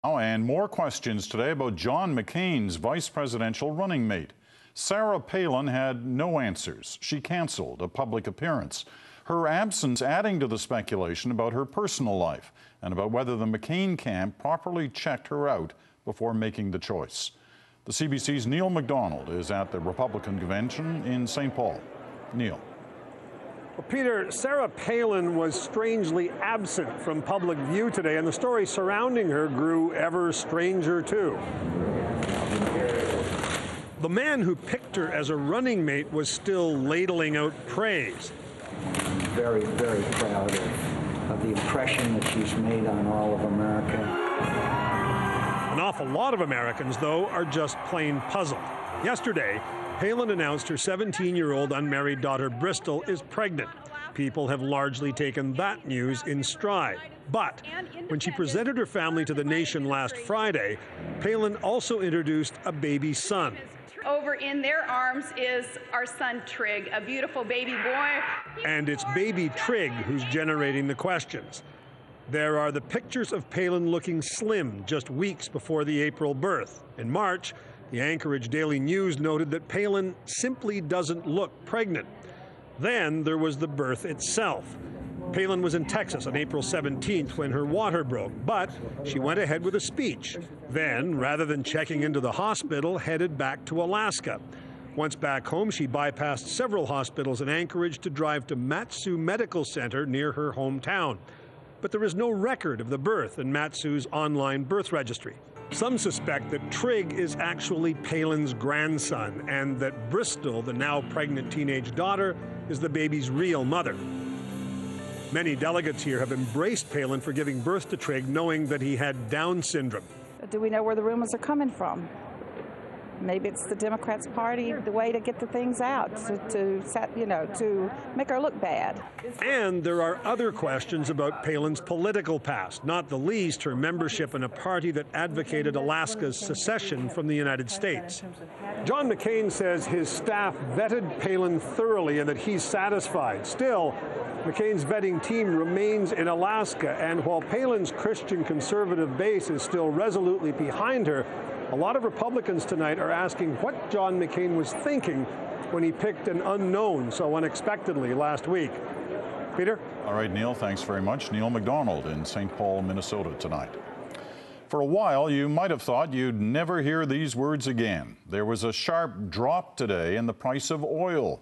Oh, and more questions today about John McCain's vice presidential running mate. Sarah Palin had no answers. She canceled a public appearance. Her absence adding to the speculation about her personal life and about whether the McCain camp properly checked her out before making the choice. The CBC's Neil MacDonald is at the Republican convention in St. Paul. Neil. Well, Peter, Sarah Palin was strangely absent from public view today, and the story surrounding her grew ever stranger, too. The man who picked her as a running mate was still ladling out praise. I'm very, very proud of the impression that she's made on all of America. An awful lot of Americans, though, are just plain puzzled. Yesterday, Palin announced her 17-year-old unmarried daughter Bristol is pregnant. People have largely taken that news in stride. But when she presented her family to the nation last Friday, Palin also introduced a baby son. Over in their arms is our son Trig, a beautiful baby boy. And it's baby Trig who's generating the questions. There are the pictures of Palin looking slim just weeks before the April birth. In March, the Anchorage Daily News noted that Palin simply doesn't look pregnant. Then there was the birth itself. Palin was in Texas on April 17th when her water broke, but she went ahead with a speech. Then, rather than checking into the hospital, headed back to Alaska. Once back home, she bypassed several hospitals in Anchorage to drive to Mat-Su Medical Center near her hometown. But there is no record of the birth in Mat-Su's online birth registry. Some suspect that Trig is actually Palin's grandson and that Bristol, the now pregnant teenage daughter, is the baby's real mother. Many delegates here have embraced Palin for giving birth to Trig, knowing that he had Down syndrome. Do we know where the rumors are coming from? Maybe it's the Democrats' party, the way to get the things out, to make her look bad. And there are other questions about Palin's political past, not the least her membership in a party that advocated Alaska's secession from the United States. John McCain says his staff vetted Palin thoroughly and that he's satisfied. Still, McCain's vetting team remains in Alaska, and while Palin's Christian conservative base is still resolutely behind her, a lot of Republicans tonight are asking what John McCain was thinking when he picked an unknown so unexpectedly last week. Peter? All right, Neil, thanks very much. Neil MacDonald in St. Paul, Minnesota tonight. For a while, you might have thought you'd never hear these words again. There was a sharp drop today in the price of oil.